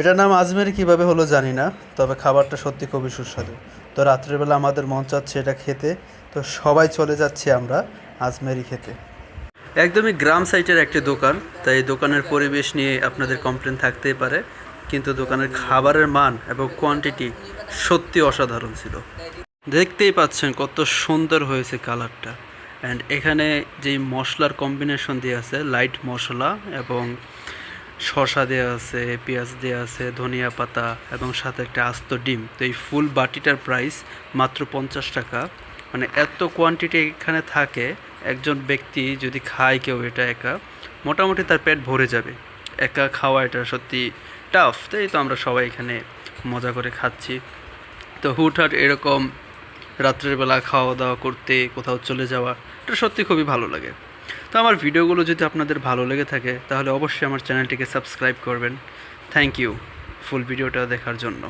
এটার নাম আজমেরি কীভাবে হলো জানি না, তবে খাবারটা সত্যি খুবই সুস্বাদু। তো রাত্রেবেলা আমাদের মন চাচ্ছে এটা খেতে, তো সবাই চলে যাচ্ছি আমরা আজমেরি খেতে। একদমই গ্রাম সাইটের একটি দোকান, তাই এই দোকানের পরিবেশ নিয়ে আপনাদের কমপ্লেন থাকতেই পারে, কিন্তু দোকানের খাবারের মান এবং কোয়ান্টিটি সত্যি অসাধারণ ছিল। দেখতেই পাচ্ছেন কত সুন্দর হয়েছে কালারটা। অ্যান্ড এখানে যেই মশলার কম্বিনেশন দিয়ে আছে, লাইট মশলা এবং শসা দেওয়া আছে, পেঁয়াজ দেওয়া আছে, ধনিয়া পাতা এবং সাথে একটা আস্ত ডিম। তো এই ফুল বাটিটার প্রাইস মাত্র 50 টাকা। মানে এত কোয়ান্টিটি এখানে থাকে, একজন ব্যক্তি যদি খায় কেউ এটা একা, মোটামুটি তার পেট ভরে যাবে। একা খাওয়া এটা সত্যি টাফ, তাই তো আমরা সবাই এখানে মজা করে খাচ্ছি। তো হুটহাট এরকম রাত্রের বেলা খাওয়া দাওয়া করতে কোথাও চলে যাওয়া, এটা সত্যি খুবই ভালো লাগে। তো আমার ভিডিওগুলো যদি আপনাদের ভালো লেগে থাকে তাহলে অবশ্যই আমার চ্যানেলটিকে সাবস্ক্রাইব করবেন। থ্যাংক ইউ ফুল ভিডিওটা দেখার জন্য।